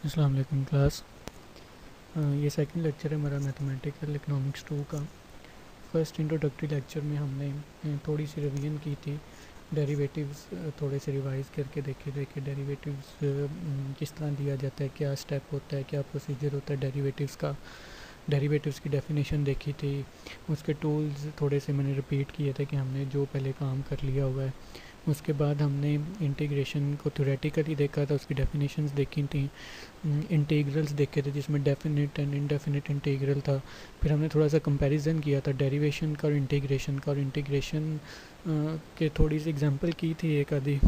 अस्सलाम वालेकुम क्लास। ये सेकंड लेक्चर है हमारा मैथमेटिकल इकोनॉमिक्स 2 का। फर्स्ट इंट्रोडक्टरी लेक्चर में हमने थोड़ी सी रिवीजन की थी, डेरिवेटिव्स थोड़े से रिवाइज करके देखे थे कि डेरिवेटिव्स किस तरह दिया जाता है, क्या स्टेप होता है, क्या प्रोसीजर होता है डेरिवेटिव्स का। डेरिवेटिव्स की डेफिनेशन देखी थी, उसके टूल्स थोड़े से मैंने रिपीट किए थे कि हमने जो पहले काम कर लिया हुआ है। उसके बाद हमने इंटीग्रेशन को थ्योरेटिकली देखा था, उसकी डेफिनेशंस देखी थी। इंटीग्रल्स देखे थे जिसमें डेफिनेट एंड इनडेफिनेट इंटीग्रल था। फिर हमने थोड़ा सा कंपैरिजन किया था डेरिवेशन का और इंटीग्रेशन का, और इंटीग्रेशन के थोड़ी सी एग्जांपल की थी एक आधी,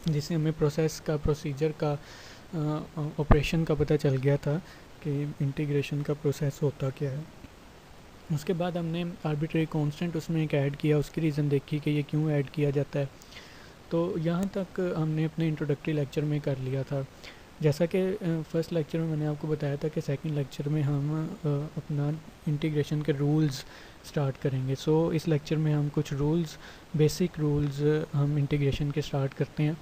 जिससे हमें प्रोसेस का, प्रोसीजर का, ऑपरेशन का पता चल गया था कि इंटीग्रेशन का प्रोसेस होता क्या है। उसके बाद हमने आर्बिट्रेरी कांस्टेंट उसमें एक ऐड किया, उसकी रीज़न देखी कि ये क्यों ऐड किया जाता है। तो यहाँ तक हमने अपने इंट्रोडक्टरी लेक्चर में कर लिया था। जैसा कि फर्स्ट लेक्चर में मैंने आपको बताया था कि सेकंड लेक्चर में हम अपना इंटीग्रेशन के रूल्स स्टार्ट करेंगे। सो इस लेक्चर में हम कुछ रूल्स, बेसिक रूल्स हम इंटीग्रेशन के स्टार्ट करते हैं।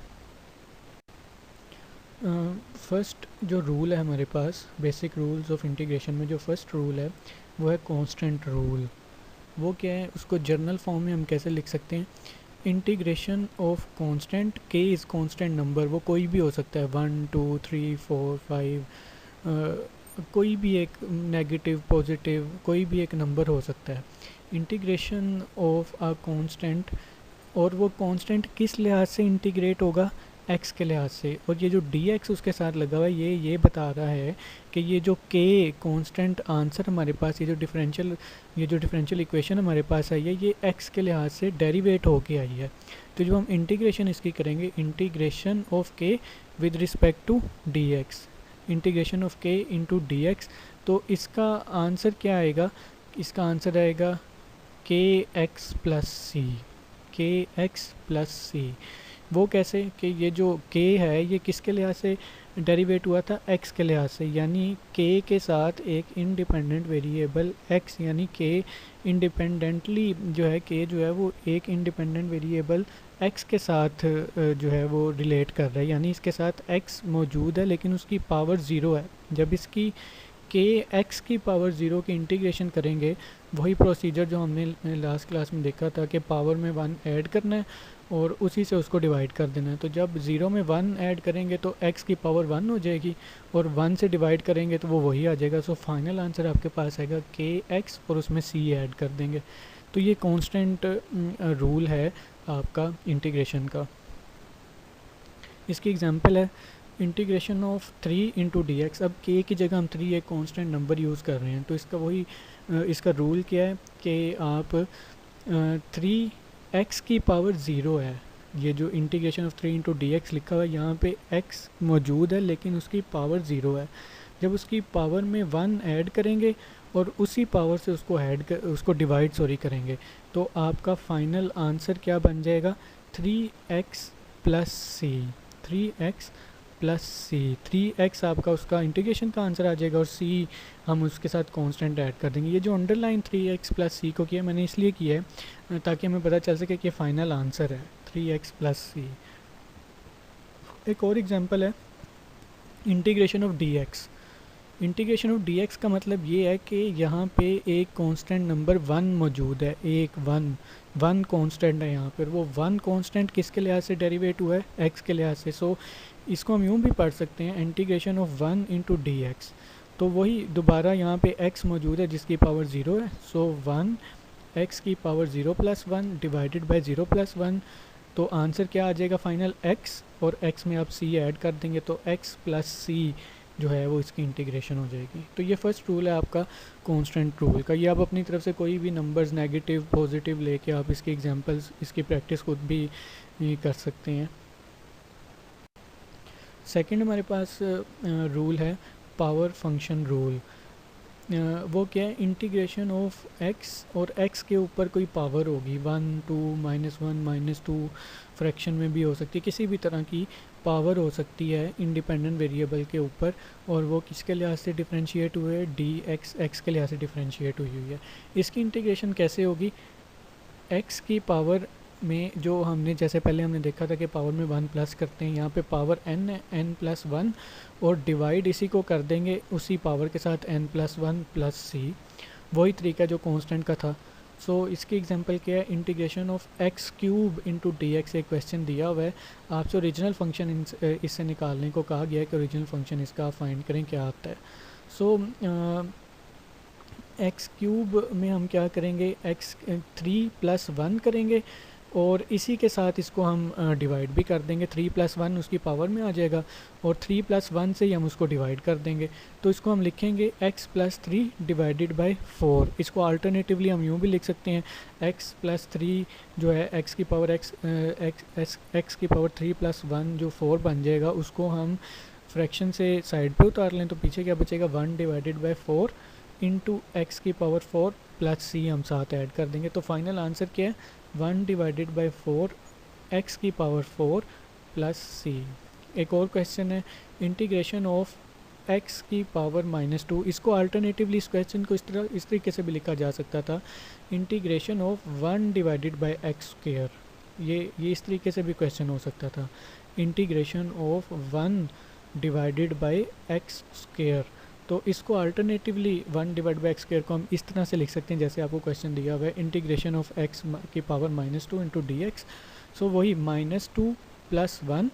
फर्स्ट जो रूल है हमारे पास बेसिक रूल्स ऑफ इंटीग्रेशन में, जो फर्स्ट रूल है वो है कांस्टेंट रूल। वो क्या है, उसको जर्नल फॉर्म में हम कैसे लिख सकते हैं? इंटीग्रेशन ऑफ कांस्टेंट, के इज़ कांस्टेंट नंबर, वो कोई भी हो सकता है, 1 2 3 4 5, कोई भी एक नेगेटिव पॉजिटिव कोई भी एक नंबर हो सकता है। इंटीग्रेशन ऑफ अ कांस्टेंट, और वो कांस्टेंट किस लिहाज से इंटीग्रेट होगा? एक्स के लिहाज से। और ये जो डी एक्स उसके साथ लगा हुआ है ये बता रहा है कि ये जो के कांस्टेंट आंसर हमारे पास, ये जो डिफरेंशियल इक्वेशन हमारे पास आई है, ये एक्स के लिहाज से डेरिवेट होके आई है। तो जब हम इंटीग्रेशन इसकी करेंगे, integration of k with respect to d x, integration of k into d x, तो इसका आंसर क्या आएगा? इसका आंसर आएगा के एक्स प्लस सी, के एक्स प्लस सी। वो कैसे कि ये जो k है ये किसके लिहाज से डेरिवेट हुआ था? x के लिहाज से, यानी k के साथ एक इंडिपेंडेंट वेरिएबल x, यानी k इंडिपेंडेंटली जो है, k जो है वो एक इंडिपेंडेंट वेरिएबल x के साथ जो है वो रिलेट कर रहा है, यानी इसके साथ x मौजूद है लेकिन उसकी पावर ज़ीरो है। जब इसकी के एक्स की पावर ज़ीरो की इंटीग्रेशन करेंगे, वही प्रोसीजर जो हमने लास्ट क्लास में देखा था कि पावर में 1 ऐड करना है और उसी से उसको डिवाइड कर देना है। तो जब ज़ीरो में 1 ऐड करेंगे तो x की पावर 1 हो जाएगी, और 1 से डिवाइड करेंगे तो वो वही आ जाएगा। सो फाइनल आंसर आपके पास आएगा के एक्स, और उसमें c ऐड कर देंगे। तो ये कांस्टेंट रूल है आपका इंटीग्रेशन का। इसकी एग्जांपल है integration of 3 into d x. अब के की जगह हम 3 एक कांस्टेंट नंबर यूज़ कर रहे हैं, तो इसका वही इसका रूल क्या है कि आप 3x की पावर ज़ीरो है। ये जो integration of 3 into d x लिखा हुआ है, यहाँ पे x मौजूद है लेकिन उसकी पावर ज़ीरो है। जब उसकी पावर में 1 ऐड करेंगे और उसी पावर से उसको डिवाइड करेंगे, तो आपका फाइनल आंसर क्या बन जाएगा? 3x plus C, 3x plus C. 3x आपका उसका इंटीग्रेशन का आंसर आ जाएगा, और c हम उसके साथ कांस्टेंट ऐड कर देंगे। ये जो अंडरलाइन 3x प्लस सी को किया मैंने इसलिए किया है ताकि हमें पता चल सके कि फाइनल आंसर है 3x प्लस सी। एक और एग्जांपल है integration of dx। Integration of dx का मतलब ये है कि यहाँ पे एक कांस्टेंट नंबर 1 मौजूद है, एक 1 कांस्टेंट है यहाँ पर। वो 1 कांस्टेंट किसके लिहाज से डेरिवेट हुआ है? x के लिहाज से। सो इसको हम यूँ भी पढ़ सकते हैं, integration of 1 into d x. तो वही दोबारा यहाँ पे x मौजूद है जिसकी पावर ज़ीरो है, सो 1 x की power 0 plus 1 divided by 0 plus 1। तो आंसर क्या आ जाएगा फाइनल? x, और x में आप c ऐड कर देंगे तो x प्लस c जो है वो इसकी इंटीग्रेशन हो जाएगी। तो ये फर्स्ट रूल है आपका कांस्टेंट रूल का। ये आप अपनी तरफ से कोई भी नंबर्स नेगेटिव पॉजिटिव लेके आप इसकी एग्जांपल्स, इसकी प्रैक्टिस खुद भी कर सकते हैं। सेकंड हमारे पास रूल है पावर फंक्शन रूल। वो क्या है? इंटीग्रेशन ऑफ x, और x के ऊपर कोई पावर होगी, 1 2 -1 -2, फ्रैक्शन में भी हो सकती है, किसी भी तरह की पावर हो सकती है इंडिपेंडेंट वेरिएबल के ऊपर, और वो किसके लिहाज से डिफरेंशिएट हुए है? डी एक्स, एक्स के लिहाज से डिफरेंशिएट हुई है। इसकी इंटीग्रेशन कैसे होगी? x की पावर में जो हमने जैसे पहले हमने देखा था कि पावर में 1 प्लस करते हैं, यहाँ पे पावर n है, n+1, और डिवाइड इसी को कर देंगे उसी पावर के साथ n+1 प्लस सी, वही तरीका जो कांस्टेंट का था। सो इसकी एग्जांपल क्या है, integration of x cube into d x, एक क्वेश्चन दिया हुआ है आपसे, ओरिजिनल फंक्शन इससे निकालने को कहा गया है कि ओरिजिनल फंक्शन इसका फाइंड करें क्या आता है। सो एक्स क्यूब में हम क्या करेंगे, एक्स 3+1 करेंगे और इसी के साथ इसको हम डिवाइड भी कर देंगे, 3+1 उसकी पावर में आ जाएगा और 3+1 से ही हम उसको डिवाइड कर देंगे। तो इसको हम लिखेंगे x+3 डिवाइडेड बाय 4। इसको अल्टरनेटिवली हम यूँ भी लिख सकते हैं, x+3 जो है x की पावर x की पावर 3+1 जो 4 बन जाएगा, उसको हम फ्रैक्शन से साइड पे उतार लें तो पीछे क्या बचेगा, 1 डिवाइडेड बाय 4 इंटू एक्स की पावर 4 प्लस सी हम साथ ऐड कर देंगे। तो फाइनल आंसर क्या है, 1 डिवाइडेड बाई 4 एक्स की पावर 4 प्लस सी। एक और क्वेश्चन है, इंटीग्रेशन ऑफ एक्स की पावर -2। इसको अल्टरनेटिवली इस क्वेश्चन को इस तरीके से भी लिखा जा सकता था, integration of 1 divided by x square. ये इस तरीके से भी क्वेश्चन हो सकता था, integration of 1 divided by x square. तो इसको alternatively 1 divide by x square को हम इस तरह से लिख सकते हैं जैसे आपको क्वेश्चन दिया हुआ है, इंटीग्रेशन ऑफ एक्स की पावर -2 इंटू डी एक्स। सो वही -2 प्लस 1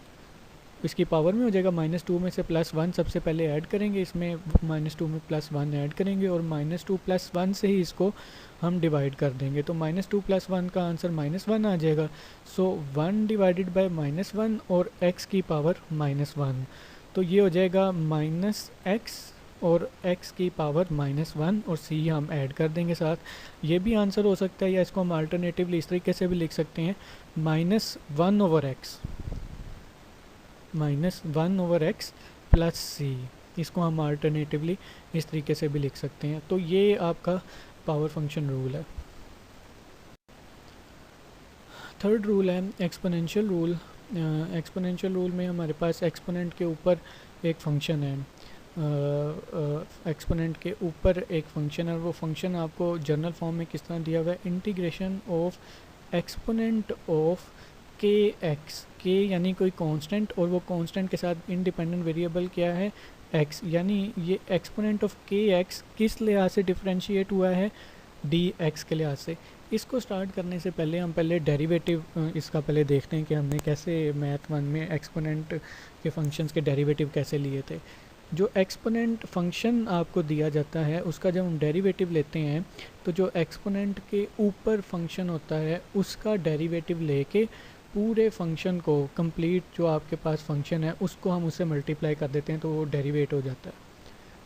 इसकी पावर में हो जाएगा, -2 में से +1 सबसे पहले ऐड करेंगे, इसमें -2 में +1 ऐड करेंगे और -2 + 1 से ही इसको हम डिवाइड कर देंगे। तो -2 + 1 का आंसर -1 आ जाएगा। सो 1 डिवाइडेड बाई -1 और x की पावर -1, तो ये हो जाएगा -x और x की पावर -1 और c हम ऐड कर देंगे साथ। ये भी आंसर हो सकता है, या इसको हम अल्टरनेटिवली इस तरीके से भी लिख सकते हैं, -1/x प्लस c। इसको हम अल्टरनेटिवली इस तरीके से भी लिख सकते हैं। तो ये आपका पावर फंक्शन रूल है। थर्ड रूल है एक्सपोनेंशियल रूल। एक्सपोनेंशियल रूल में हमारे पास एक्सपोनेंट के ऊपर एक फंक्शन है, एक्सपोनेंट के ऊपर एक फंक्शन है और वो फंक्शन आपको जर्नल फॉर्म में किस तरह दिया हुआ है, integration of exponent of k x, के यानी कोई कांस्टेंट और वो कांस्टेंट के साथ इंडिपेंडेंट वेरिएबल क्या है, एक्स। यानी ये एक्सपोनेंट ऑफ के एक्स किस लिहाज से डिफ्रेंशिएट हुआ है, डी एक्स के लिहाज से। इसको स्टार्ट करने से पहले हम डेरिवेटिव इसका पहले देखते हैं कि हमने कैसे मैथ 1 में एक्सपोनेंट के फंक्शंस के डेरिवेटिव कैसे लिए थे। जो एक्सपोनेंट फंक्शन आपको दिया जाता है उसका जब हम डेरिवेटिव लेते हैं तो जो एक्सपोनेंट के ऊपर फंक्शन होता है उसका डेरिवेटिव लेके पूरे फंक्शन को, कंप्लीट जो आपके पास फंक्शन है उसको हम उससे मल्टीप्लाई कर देते हैं तो वो डेरिवेट हो जाता है।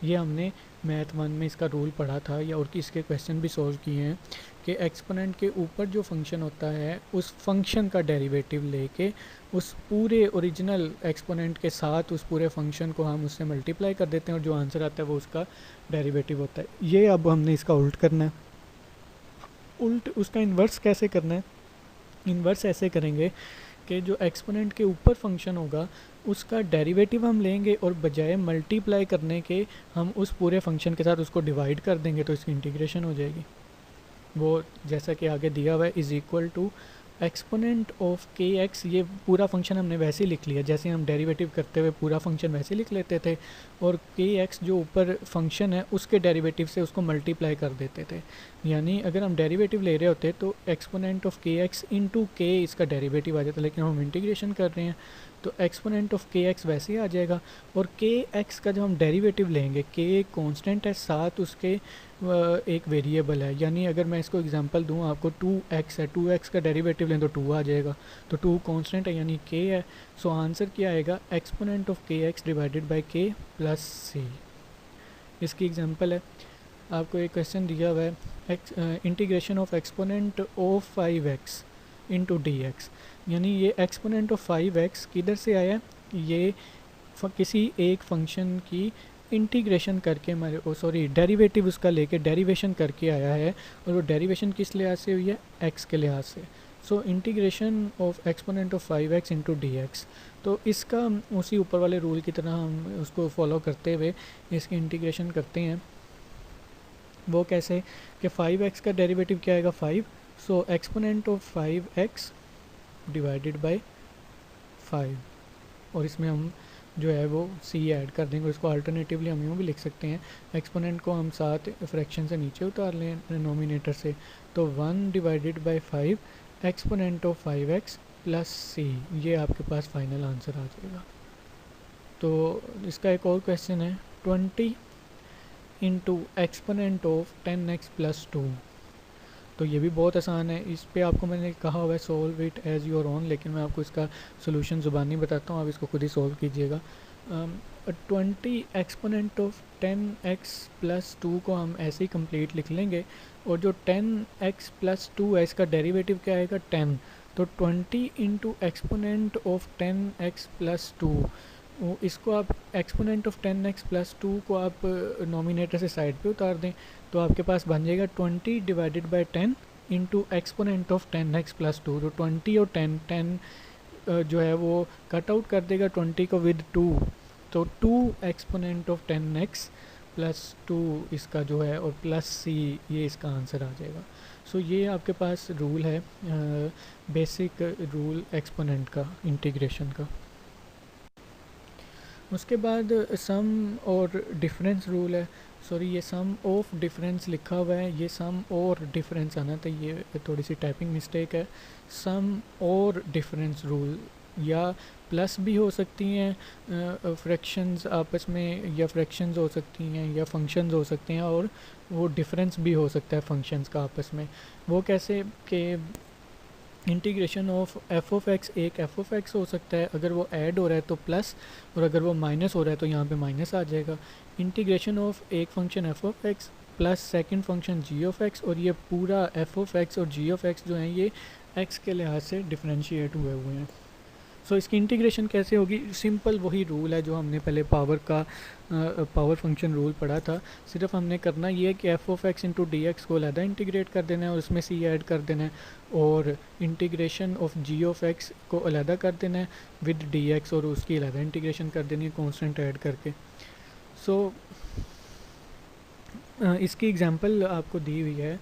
ये हमने मैथ 1 में इसका रूल पढ़ा था, या और इसके क्वेश्चन भी सॉल्व किए हैं कि एक्सपोनेंट के ऊपर जो फंक्शन होता है उस फंक्शन का डेरिवेटिव लेके उस पूरे ओरिजिनल एक्सपोनेंट के साथ उस पूरे फंक्शन को हम उससे मल्टीप्लाई कर देते हैं और जो आंसर आता है वो उसका डेरिवेटिव होता है। ये अब हमने इसका उल्ट करना है। उल्ट उसका इन्वर्स कैसे करना है, इन्वर्स ऐसे करेंगे कि जो एक्सपोनेंट के ऊपर फंक्शन होगा उसका डेरिवेटिव हम लेंगे और बजाय मल्टीप्लाई करने के हम उस पूरे फंक्शन के साथ उसको डिवाइड कर देंगे तो इसकी इंटीग्रेशन हो जाएगी। वो जैसा कि आगे दिया हुआ है, is equal to exponent of k x. ये पूरा फंक्शन हमने वैसे ही लिख लिया जैसे हम डेरिवेटिव करते हुए पूरा फंक्शन वैसे लिख लेते थे, और के एक्स जो ऊपर फंक्शन है उसके डेरिवेटिव से उसको मल्टीप्लाई कर देते थे। यानी अगर हम डेरिवेटिव ले रहे होते तो exponent of k x into के इसका डेरिवेटिव आ जाता, लेकिन हम इंटीग्रेशन कर रहे हैं तो एक्सपोनेंट ऑफ के एक्स वैसे ही आ जाएगा। और के एक्स का जब हम डेरिवेटिव लेंगे, के कॉन्स्टेंट है साथ उसके एक वेरिएबल है, यानी अगर मैं इसको एग्जांपल दूं आपको, 2x है, 2x का डेरिवेटिव लें तो 2 आ जाएगा, तो 2 कांस्टेंट है यानी k है। सो आंसर क्या आएगा, exponent of k x divided by के प्लस सी। इसकी एग्जांपल है, आपको एक क्वेश्चन दिया हुआ है, integration of exponent of 5x into d x. यानी ये एक्सपोनेंट ऑफ 5x किधर से आया, ये किसी एक फंक्शन की इंटीग्रेशन करके डेरिवेटिव उसका लेके डेरिवेशन करके आया है, और वो डेरिवेशन किस लिहाज से हुई है, x के लिहाज से। So integration of exponent of 5x into d x. तो इसका उसी ऊपर वाले रूल की तरह हम उसको फॉलो करते हुए इसकी इंटीग्रेशन करते हैं। वो कैसे कि 5x का डेरिवेटिव क्या आएगा, 5। So exponent of 5x divided by 5, और इसमें हम जो है वो c ऐड कर देंगे। इसको अल्टरनेटिवली हम यूँ भी लिख सकते हैं, एक्सपोनेंट को हम साथ फ्रैक्शन से नीचे उतार लें डिनोमिनेटर से, तो 1 divided by 5 exponent of 5x plus c, ये आपके पास फाइनल आंसर आ जाएगा। तो इसका एक और क्वेश्चन है, 20 into exponent of 10x plus 2। तो ये भी बहुत आसान है, इस पे आपको मैंने कहा हुआ है solve it as your own, लेकिन मैं आपको इसका सोल्यूशन ज़ुबानी बताता हूँ, आप इसको खुद ही सॉल्व कीजिएगा। 20 एक्सपोनेंट ऑफ 10x प्लस 2 को हम ऐसे ही कंप्लीट लिख लेंगे, और जो 10x प्लस 2 है इसका डेरिवेटिव क्या आएगा 10, तो 20 into exponent of 10x plus 2, इसको आप एक्सपोनेंट ऑफ 10x प्लस 2 को आप नोमिनेटर से साइड पे उतार दें, तो आपके पास बन जाएगा 20 divided by 10 into exponent of 10x plus 2। तो 20 और 10 जो है वो कट आउट कर देगा 20 को विद 2, तो 2 एक्सपोनेंट ऑफ 10x प्लस 2 इसका जो है, और प्लस c, ये इसका आंसर आ जाएगा। सो ये आपके पास रूल है, बेसिक रूल एक्सपोनेंट का, इंटीग्रेशन का। उसके बाद सम और डिफरेंस रूल है, सॉरी ये सम ऑफ डिफरेंस लिखा हुआ है, ये सम और डिफरेंस आना था, ये थोड़ी सी टाइपिंग मिस्टेक है। सम और डिफरेंस रूल, या प्लस भी हो सकती हैं फ्रैक्शंस आपस में, या फ्रैक्शंस हो सकती हैं, या फंक्शंस हो सकते हैं, और वो डिफरेंस भी हो सकता है फंक्शंस का आपस में। वो कैसे कि integration of F of x, एक एफ ऑफ एक्स हो सकता है, अगर वो ऐड हो रहा है तो प्लस, और अगर वो माइनस हो रहा है तो यहाँ पे माइनस आ जाएगा। इंटीग्रेशन ऑफ एक function f of x plus second function g of x, और ये पूरा एफ ऑफ एक्स और जी ऑफ एक्स जो हैं ये एक्स के लिहाज से डिफ्रेंशिएट हुए हैं। सो इसकी इंटीग्रेशन कैसे होगी, सिंपल वही रूल है जो हमने पहले पावर का पावर फंक्शन रूल पढ़ा था, सिर्फ हमने करना ये है कि F of x into d x को अलहदा इंटीग्रेट कर देना है और उसमें सी ऐड कर देना है, और integration of g of x को अलहदा कर देना है विद डी एक्स, और उसकी अलहदा इंटीग्रेशन कर देनी है कॉन्स्टेंट ऐड करके। सो इसकी एग्जांपल आपको दी हुई है,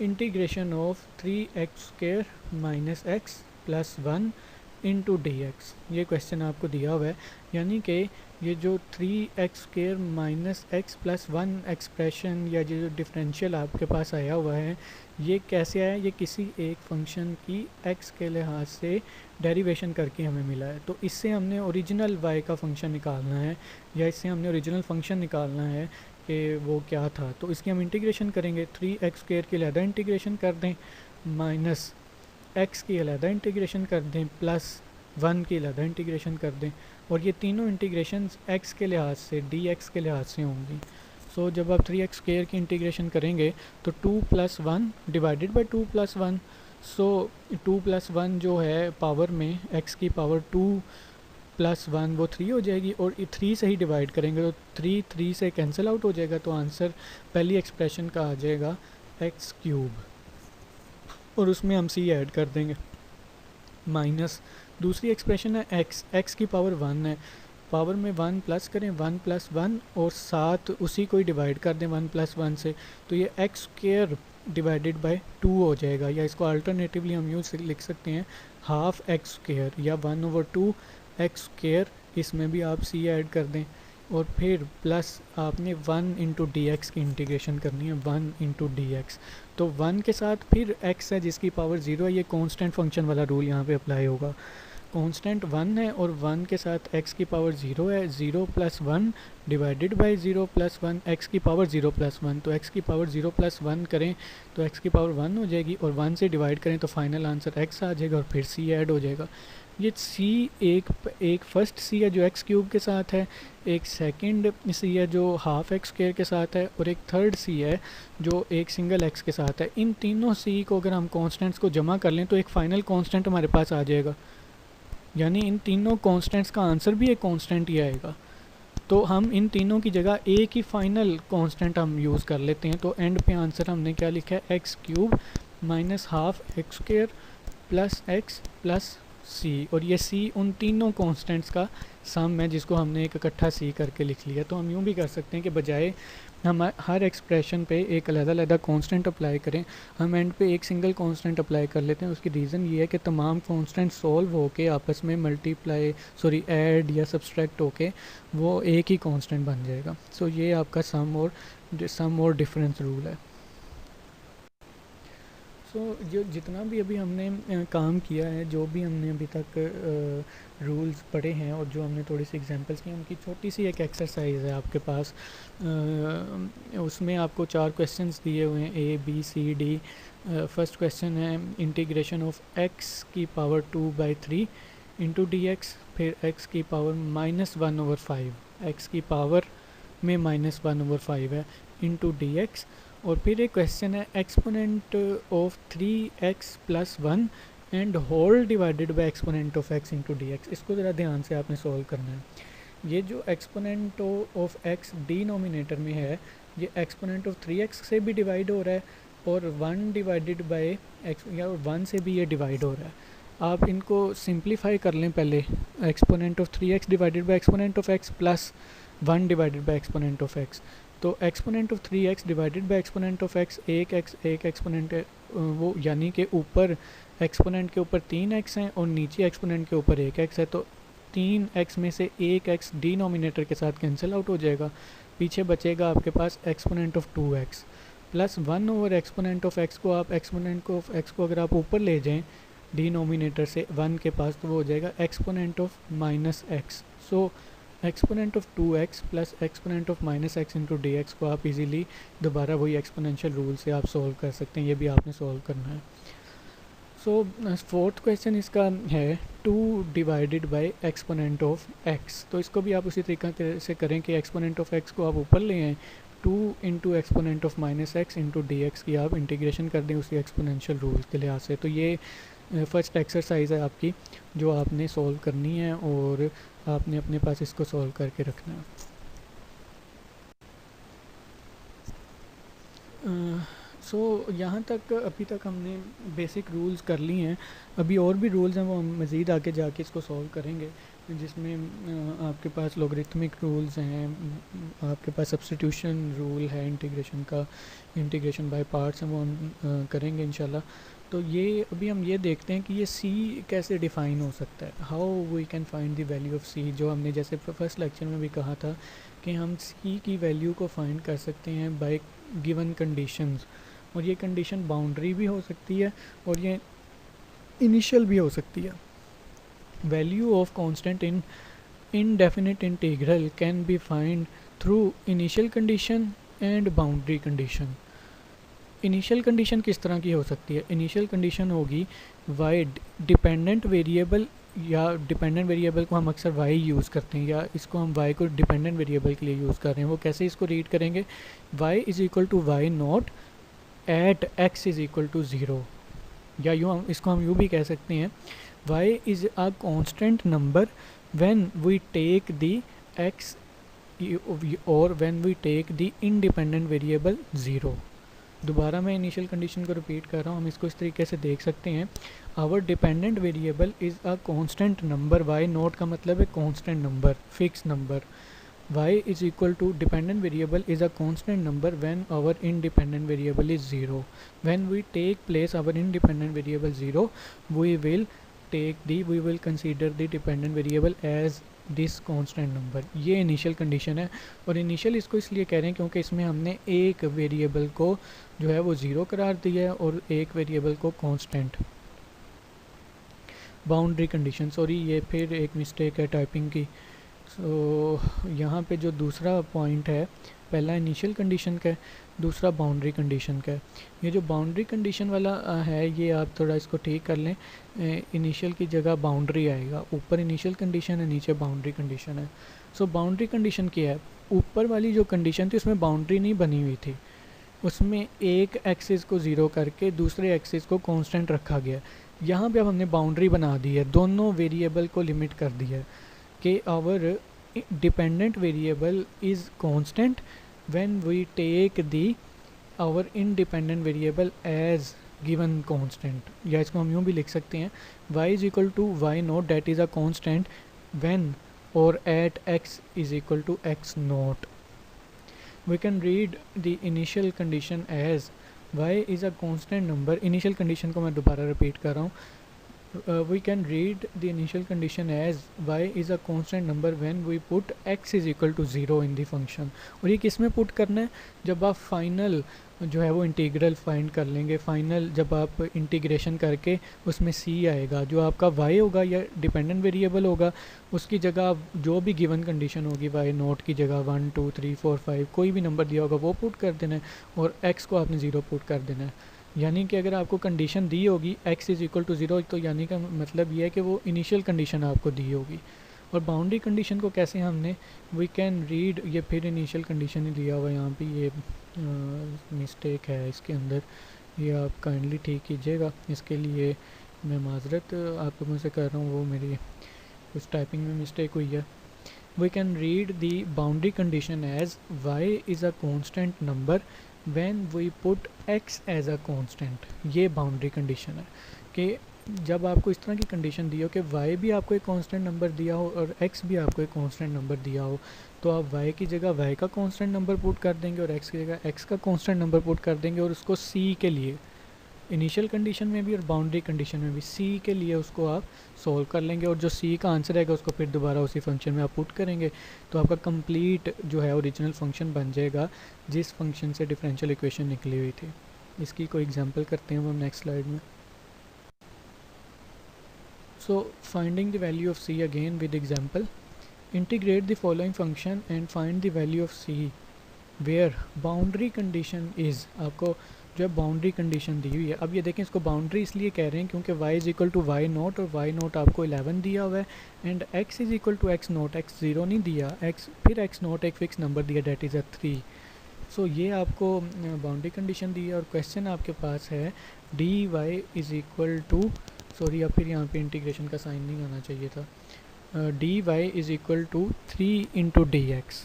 integration of 3x² minus x plus 1 into d x, ये क्वेश्चन आपको दिया हुआ है, यानी कि ये जो 3x² minus x plus 1 expression या जो डिफरेंशियल आपके पास आया हुआ है, ये कैसे आया, ये किसी एक फंक्शन की x के लिहाज से डेरिवेशन करके हमें मिला है। तो इससे हमने ओरिजिनल y का फंक्शन निकालना है, या इससे हमने ओरिजिनल फंक्शन निकालना है कि वो क्या था। तो इसकी हम इंटीग्रेशन करेंगे, 3x² की अलहदा इंटीग्रेशन कर दें, माइनस x की अलहदा इंटीग्रेशन कर दें, प्लस 1 की अलहदा इंटीग्रेशन कर दें, और ये तीनों इंटीग्रेशन x के लिहाज से dx के लिहाज से होंगी। सो जब आप 3x² की इंटीग्रेशन करेंगे तो 2 + 1 डिवाइडेड बाई 2 + 1, सो 2 + 1 जो है पावर में x की पावर 2 + 1 वो 3 हो जाएगी, और 3 से ही डिवाइड करेंगे तो 3 से कैंसिल आउट हो जाएगा, तो आंसर पहली एक्सप्रेशन का आ जाएगा x³, और उसमें हम c ऐड कर देंगे, माइनस दूसरी एक्सप्रेशन है x की पावर 1 है, पावर में 1 प्लस करें 1 + 1, और साथ उसी को ही डिवाइड कर दें 1 + 1 से, तो ये x² डिवाइडेड बाय 2 हो जाएगा, या इसको अल्टरनेटिवली हम यूँ लिख सकते हैं हाफ x², या 1/2 x², इसमें भी आप c ऐड कर दें, और फिर प्लस आपने 1 इंटू डी एक्स की इंटीग्रेशन करनी है, 1 इंटू डी एक्स, तो 1 के साथ फिर x है जिसकी पावर 0 है, ये कांस्टेंट फंक्शन वाला रूल यहाँ पे अप्लाई होगा, कांस्टेंट 1 है और 1 के साथ x की पावर 0 है, 0 + 1 डिवाइडेड बाय 0 + 1, x की पावर 0 + 1, तो x की पावर 0 + 1 करें तो x की पावर 1 हो जाएगी, और 1 से डिवाइड करें तो फाइनल आंसर x आ जाएगा, और फिर c ऐड हो जाएगा। ये c एक फर्स्ट c है जो x³ के साथ है, एक सेकंड c है जो हाफ x² के साथ है, और एक थर्ड c है जो एक सिंगल x के साथ है। इन तीनों c को अगर हम कांस्टेंट्स को जमा कर लें तो एक फ़ाइनल कांस्टेंट हमारे पास आ जाएगा, यानी इन तीनों कांस्टेंट्स का आंसर भी एक कांस्टेंट ही आएगा। तो हम इन तीनों की जगह एक ही फाइनल कांस्टेंट हम यूज़ कर लेते हैं, तो एंड पे आंसर हमने क्या लिखा है x³ minus half x² plus x plus C, और ये सी उन तीनों कॉन्स्टेंट्स का सम है जिसको हमने एक इकट्ठा सी करके लिख लिया। तो हम यूँ भी कर सकते हैं कि बजाय हम हर एक्सप्रेशन पे एक अलग-अलग कांस्टेंट अप्लाई करें, हम एंड पे एक सिंगल कांस्टेंट अप्लाई कर लेते हैं। उसकी रीज़न ये है कि तमाम कांस्टेंट सॉल्व होके आपस में ऐड या सब्सट्रैक्ट होके वो एक ही कांस्टेंट बन जाएगा। सो ये आपका सम और डिफरेंस रूल है। जो जितना भी अभी हमने काम किया है, जो भी हमने अभी तक रूल्स पढ़े हैं और जो हमने थोड़ी सी एग्जांपल्स की, उनकी छोटी सी एक एक्सरसाइज है आपके पास। उसमें आपको 4 क्वेश्चंस दिए हुए हैं, A B C D. First question है इंटीग्रेशन ऑफ एक्स की पावर 2/3 इंटू डी एक्स, फिर एक्स की पावर -1/5, एक्स की पावर में -1/5 है, इंटू डी एक्स। और फिर एक क्वेश्चन है exponent of 3x + 1 and whole divided by exponent of x into d x. इसको ज़रा ध्यान से आपने सॉल्व करना है। ये जो एक्सपोनेंट ऑफ x डिनोमिनेटर में है, ये एक्सपोनेंट ऑफ 3x से भी डिवाइड हो रहा है और 1 डिवाइडेड बाय x या 1 से भी ये डिवाइड हो रहा है। आप इनको सिंप्लीफाई कर लें पहले। Exponent of 3x divided by exponent of x plus 1 divided by exponent of x। तो exponent of 3x divided by exponent of x, एक एक्सपोनेंट वो यानी कि ऊपर एक्सपोनेंट के ऊपर 3x हैं और नीचे एक्सपोनेंट के ऊपर 1x है। तो 3x में से 1x डिनोमिनेटर के साथ कैंसिल आउट हो जाएगा, पीछे बचेगा आपके पास exponent of 2x plus 1 over exponent of x को आप एक्सपोनेंट ऑफ x को अगर आप ऊपर ले जाएं डिनोमिनेटर से 1 के पास, तो वो हो जाएगा exponent of -x। So exponent of 2x plus exponent of -x into d x को आप इजीली दोबारा वही एक्सपोनेंशियल रूल से आप सॉल्व कर सकते हैं। ये भी आपने सॉल्व करना है। सो फोर्थ क्वेश्चन इसका है 2 divided by exponent of x। तो इसको भी आप उसी तरीके से करें कि एक्सपोनेंट ऑफ x को आप ऊपर ले आएँ, 2 into exponent of -x into d x की आप इंटीग्रेशन कर दें उसी एक्सपोनेंशियल रूल के लिहाज से। तो ये फर्स्ट एक्सरसाइज है आपकी जो आपने सॉल्व करनी है और आपने अपने पास इसको सॉल्व करके रखना है। यहाँ तक अभी तक हमने बेसिक रूल्स कर लिए हैं। अभी और भी रूल्स हैं, वो हम मज़ीद आगे जाके इसको सॉल्व करेंगे, जिसमें आपके पास लॉगरिथमिक रूल्स हैं, आपके पास सब्स्टिट्यूशन रूल है इंटीग्रेशन का, इंटीग्रेशन बाय पार्ट्स हैं, वो हम करेंगे इंशाल्लाह। तो ये अभी हम ये देखते हैं कि ये c कैसे डिफ़ाइन हो सकता है, how we can find the value of c। जो हमने जैसे फर्स्ट लेक्चर में भी कहा था कि हम c की वैल्यू को फाइंड कर सकते हैं बाय गिवन कंडीशंस, और ये कंडीशन बाउंड्री भी हो सकती है और ये इनिशियल भी हो सकती है। Value of constant in indefinite integral can be find through initial condition and boundary condition. Initial condition किस तरह की हो सकती है? इनिशियल कंडीशन होगी y डिपेंडेंट वेरिएबल, या डिपेंडेंट वेरिएबल को हम अक्सर y यूज़ करते हैं, या इसको हम y को डिपेंडेंट वेरिएबल के लिए यूज़ कर रहे हैं। वो कैसे इसको रीड करेंगे? y is equal to y not at x is equal to 0, या यूँ इसको हम यूँ भी कह सकते हैं y is a constant number when we take the x और when we take the independent variable 0। दोबारा मैं इनिशियल कंडीशन को रिपीट कर रहा हूँ, हम इसको इस तरीके से देख सकते हैं। Our dependent variable is a constant number, y not का मतलब है constant number, fix number. Y is equal to dependent variable is a constant number when our independent variable is 0। When we take place our independent variable 0, we will consider the dependent variable as this constant number. ये initial condition है, और initial इसको इसलिए कह रहे हैं क्योंकि इसमें हमने एक वेरिएबल को जो है वो 0 करार दिया है और एक वेरिएबल को कांस्टेंट। बाउंड्री कंडीशन, सॉरी ये फिर एक मिस्टेक है टाइपिंग की। यहाँ पे जो दूसरा पॉइंट है, पहला इनिशियल कंडीशन का है, दूसरा बाउंड्री कंडीशन का है। ये जो बाउंड्री कंडीशन वाला है, ये आप थोड़ा इसको ठीक कर लें, इनिशियल की जगह बाउंड्री आएगा, ऊपर इनिशियल कंडीशन है, नीचे बाउंड्री कंडीशन है। सो बाउंड्री कंडीशन क्या है? ऊपर वाली जो कंडीशन थी उसमें बाउंड्री नहीं बनी हुई थी, उसमें एक एक्सिस को 0 करके दूसरे एक्सिस को कांस्टेंट रखा गया। यहाँ पे अब हमने बाउंड्री बना दी है, दोनों वेरिएबल को लिमिट कर दिया है कि our dependent variable is constant when we take the our independent variable as given constant, या इसको हम यूँ भी लिख सकते हैं y is equal to y naught that is a constant when और at x is equal to x naught. We can read the initial condition as y is a constant number. Initial condition को मैं दोबारा repeat कर रहा हूँ. We can read the initial condition as y is a constant number when we put x is equal to 0 in the function. और ये किस में पुट करना है? जब आप फाइनल जो है वो इंटीग्रल फाइंड कर लेंगे. फाइनल जब आप इंटीग्रेशन करके उसमें c आएगा, जो आपका y होगा या डिपेंडेंट वेरिएबल होगा, उसकी जगह आप जो भी गिवन कंडीशन होगी y नोट की जगह 1 2 3 4 5 कोई भी नंबर दिया होगा वो पुट कर देना है, और x को आपने 0 पुट कर देना है. यानी कि अगर आपको कंडीशन दी होगी x इज़ इक्वल टू 0, तो यानी का मतलब ये है कि वो इनिशियल कंडीशन आपको दी होगी. और बाउंड्री कंडीशन को कैसे हमने वी कैन रीड, ये फिर इनिशियल कंडीशन ही दिया हुआ है यहाँ पे, ये मिस्टेक है इसके अंदर, ये आप काइंडली ठीक कीजिएगा. इसके लिए मैं माजरत आप लोगों से कर रहा हूँ, वो मेरी कुछ टाइपिंग में मिस्टेक हुई है. We can read the boundary condition as y is a constant number when we put x as a constant. ये बाउंड्री कंडीशन है कि जब आपको इस तरह की कंडीशन दी हो कि y भी आपको एक कांस्टेंट नंबर दिया हो और x भी आपको एक कांस्टेंट नंबर दिया हो, तो आप y की जगह y का कांस्टेंट नंबर पुट कर देंगे और x की जगह x का कांस्टेंट नंबर पुट कर देंगे, और उसको c के लिए इनिशियल कंडीशन में भी और बाउंड्री कंडीशन में भी c के लिए उसको आप सॉल्व कर लेंगे, और जो c का आंसर आएगा उसको फिर दोबारा उसी फंक्शन में आप पुट करेंगे, तो आपका कंप्लीट जो है ओरिजिनल फंक्शन बन जाएगा जिस फंक्शन से डिफरेंशियल इक्वेशन निकली हुई थी. इसकी कोई एग्जांपल करते हैं हम नेक्स्ट स्लाइड में. So finding the value of c again with example. Integrate the following function and find the value of c where boundary condition is. आपको जो है बाउंड्री कंडीशन दी हुई है. अब ये देखें, इसको बाउंड्री इसलिए कह रहे हैं क्योंकि y is equal to y not, और y नोट आपको 11 दिया हुआ है, and x is equal to x not, x 0 नहीं दिया, x फिर x नोट एक फिक्स नंबर दिया डेट इज़ अ 3. सो ये आपको बाउंड्री कंडीशन दी है, और क्वेश्चन आपके पास है dy is equal to, sorry अब फिर यहाँ पे इंटीग्रेशन का साइन नहीं आना चाहिए था, dy is equal to 3 into d x.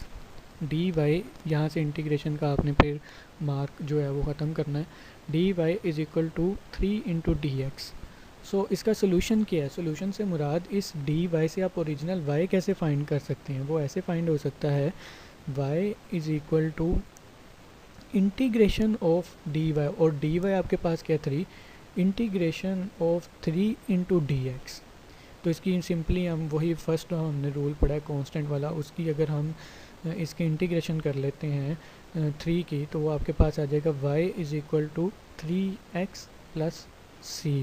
D y यहाँ से इंटीग्रेशन का आपने फिर मार्क जो है वो ख़त्म करना है. D y is equal to 3 into d x. So इसका सोल्यूशन क्या है? सोल्यूशन से मुराद इस डी वाई से आप ओरिजिनल वाई कैसे फाइंड कर सकते हैं? वो ऐसे फाइंड हो सकता है y is equal to integration of d y, और डी वाई आपके पास क्या 3, integration of 3 into d x. तो इसकी सिंपली हम वही फर्स्ट हमने रूल पढ़ा है कांस्टेंट वाला, उसकी अगर हम इसके इंटीग्रेशन कर लेते हैं 3 की, तो वो आपके पास आ जाएगा y is equal to 3x plus C.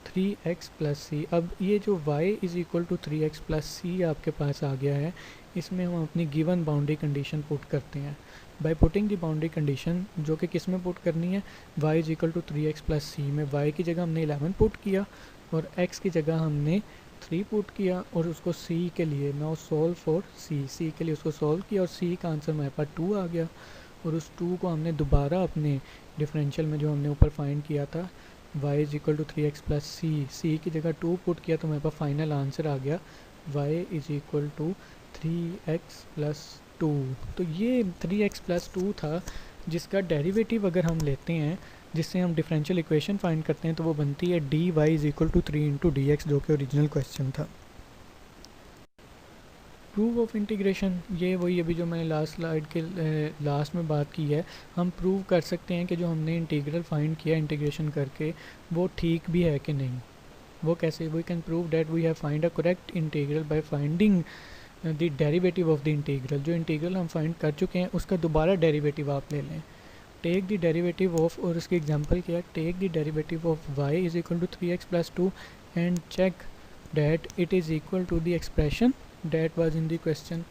3x plus C. अब ये जो y is equal to 3x plus C आपके पास आ गया है, इसमें हम अपनी गिवन बाउंड्री कंडीशन पुट करते हैं. By putting the boundary condition, जो कि किस में पुट करनी है, y is equal to 3x plus C में y की जगह हमने 11 पुट किया और x की जगह हमने 3 पुट किया, और उसको c के लिए नाउ सॉल्व फॉर c के लिए उसको सॉल्व किया, और c का आंसर हमारे पास 2 आ गया, और उस 2 को हमने दोबारा अपने डिफरेंशियल में जो हमने ऊपर फाइंड किया था y is equal to 3x plus C की जगह 2 पुट किया, तो हमारे पास फाइनल आंसर आ गया y is equal to 3x plus 2. तो ये 3x प्लस 2 था, जिसका डेरिवेटिव अगर हम लेते हैं जिससे हम डिफरेंशियल इक्वेशन फाइंड करते हैं, तो वो बनती है dy is equal to 3 into d x, जो कि ओरिजिनल क्वेश्चन था. प्रूव ऑफ इंटीग्रेशन, ये वही अभी जो मैंने लास्ट स्लाइड के लास्ट में बात की है. हम प्रूव कर सकते हैं कि जो हमने इंटीग्रल फाइंड किया इंटीग्रेशन करके वो ठीक भी है कि नहीं. वो कैसे? We can prove that we have find a correct integral by finding the derivative of the integral. जो इंटीग्रल हम फाइंड कर चुके हैं उसका दोबारा डेरिवेटिव आप ले लें. टेक द डेरिवेटिव ऑफ, और उसकी एग्जांपल क्या है, take the derivative of y is equal to 3x plus 2 and check that it is equal to the expression that was in the question.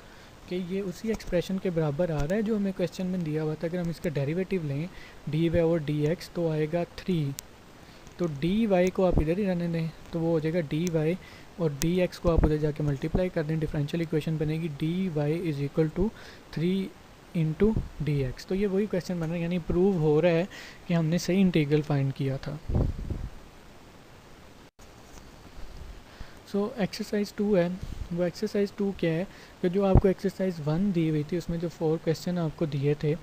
कि ये उसी एक्सप्रेशन के बराबर आ रहा है जो हमें क्वेश्चन में दिया हुआ था. अगर हम इसका डेरिवेटिव लें dy और dx, तो आएगा 3. तो dy को आप इधर ही रहने दें, तो वो हो जाएगा dy, और dx को आप उधर जाके मल्टीप्लाई कर दें, डिफरेंशियल इक्वेशन बनेगी dy is equal to 3 into d x. तो ये वही क्वेश्चन बन रहा है, यानी प्रूव हो रहा है कि हमने सही इंटीग्रल फाइंड किया था. सो एक्सरसाइज 2 है. वो एक्सरसाइज 2 क्या है कि जो आपको एक्सरसाइज 1 दी हुई थी उसमें जो 4 क्वेश्चन आपको दिए थे,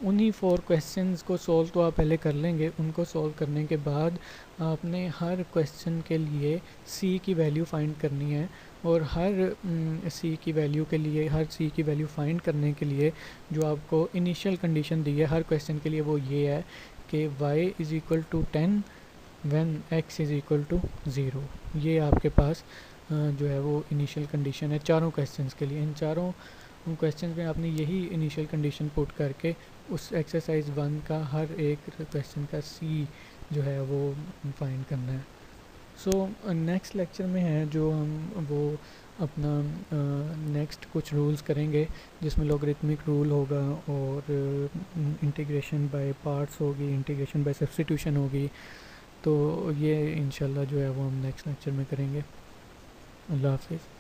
उन्हीं 4 क्वेश्चंस को सॉल्व तो आप पहले कर लेंगे। उनको सॉल्व करने के बाद आपने हर क्वेश्चन के लिए सी की वैल्यू फाइंड करनी है, और हर सी की वैल्यू के लिए, हर सी की वैल्यू फाइंड करने के लिए जो आपको इनिशियल कंडीशन दी है हर क्वेश्चन के लिए वो ये है कि y is equal to 10 when x is equal to 0। ये आपके पास जो है वो इनिशियल कंडीशन है चारों क्वेश्चंस के लिए। इन चारों क्वेश्चन में आपने यही इनिशियल कंडीशन पुट करके उस एक्सरसाइज 1 का हर एक क्वेश्चन का सी जो है वो फाइंड करना है। सो नेक्स्ट लेक्चर में है जो हम वो अपना नेक्स्ट कुछ रूल्स करेंगे, जिसमें लॉगरिथमिक रूल होगा और इंटीग्रेशन बाय पार्ट्स होगी, इंटीग्रेशन बाय सब्स्टिट्यूशन होगी। तो ये इंशाल्लाह जो है वो हम नेक्स्ट लेक्चर में करेंगे। अल्लाह हाफिज़।